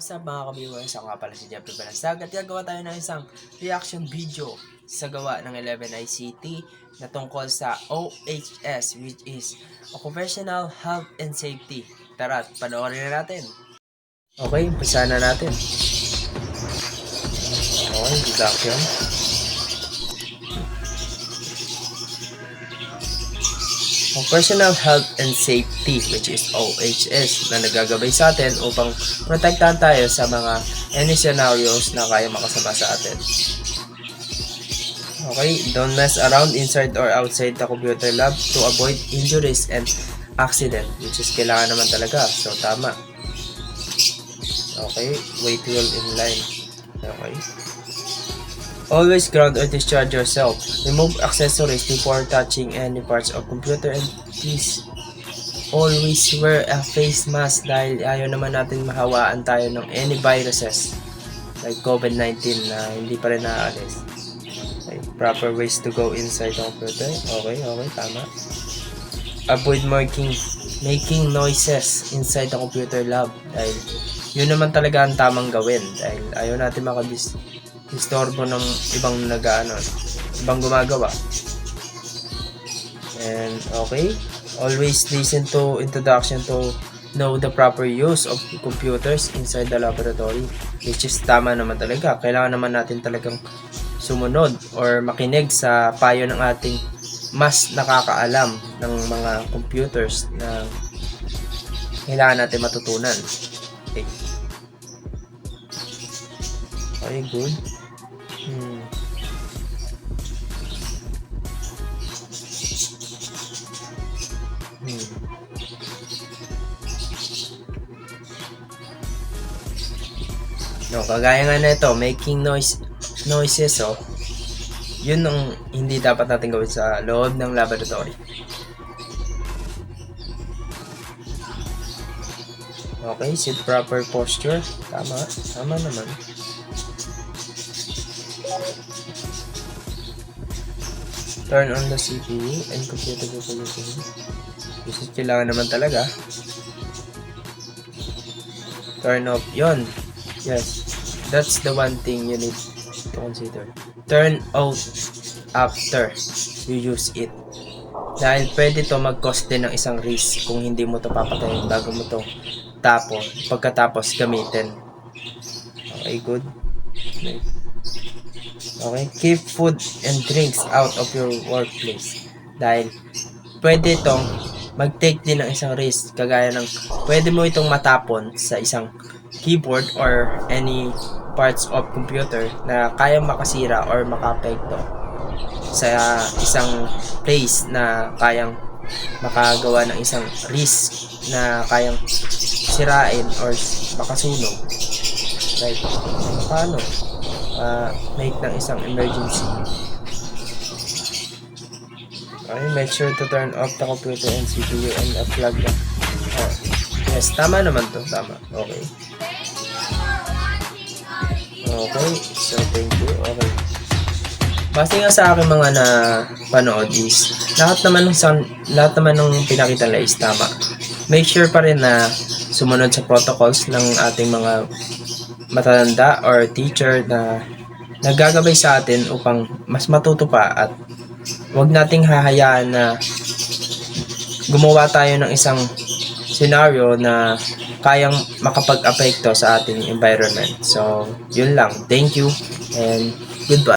What's up mga ka-viewers? Ako nga pala si Jeffrey Balansag at gagawa tayo ng isang reaction video sa gawa ng 11ICT na tungkol sa OHS, which is Occupational Health and Safety. Tara, panoorin na natin. Okay, umpisa na natin. Okay, deduction. Occupational Health and Safety, which is OHS, na nagagabay sa atin upang protektahan tayo sa mga any scenarios na kaya makasama sa atin. Okay, don't mess around inside or outside the computer lab to avoid injuries and accident, which is kailangan naman talaga. So, tama. Okay, wait well in line. Okay. Always ground or discharge yourself. Remove accessories before touching any parts of computer and please always wear a face mask dahil ayaw naman natin mahawaan tayo ng any viruses like COVID-19 na hindi pa rin naaalis. Okay, proper ways to go inside the computer. Okay, tama. Avoid making noises inside the computer lab dahil yun naman talaga ang tamang gawin dahil ayaw natin makadisturbo ng ibang gumagawa. And okay, always listen to introduction to know the proper use of computers inside the laboratory, which is tama naman talaga. Kailangan naman natin talagang sumunod or makinig sa payo ng ating mas nakakaalam ng mga computers na kailangan natin matutunan. Okay. Okay, good. No, kagaya nga na ito, making noises, yun ang hindi dapat natin gawin sa loob ng laboratory. Okay, sit proper posture. Tama naman. Turn on the CPU and computer capability. This is kailangan naman talaga. Turn off, yon. Yes, that's the one thing you need to consider. Turn off after you use it. Dahil pwede to mag-cause din ng isang risk kung hindi mo to papatayin bago mo to pagkatapos gamitin. Okay, good. Okay, keep food and drinks out of your workplace. Dahil pwede itong mag-take din ng isang risk. Kagaya ng pwede mo itong matapon sa isang keyboard or any parts of computer na kayang makasira or makapekto sa isang place na kayang makagawa ng isang risk na kayang sirain or makasunog. Right? Paano? Make ng isang emergency. Okay, make sure to turn off the computer and CPU and unplug them. Yes, tama naman to. Tama. Okay. Okay, so thank you. Okay. Base nga sa aking mga napanood is lahat naman ng pinakita nila is tama. Make sure pa rin na sumunod sa protocols ng ating mga matatanda or teacher na naggagabay sa atin upang mas matuto pa at huwag nating hahayaan na gumawa tayo ng isang scenario na kayang makapag-apekto sa ating environment. So, yun lang. Thank you and goodbye.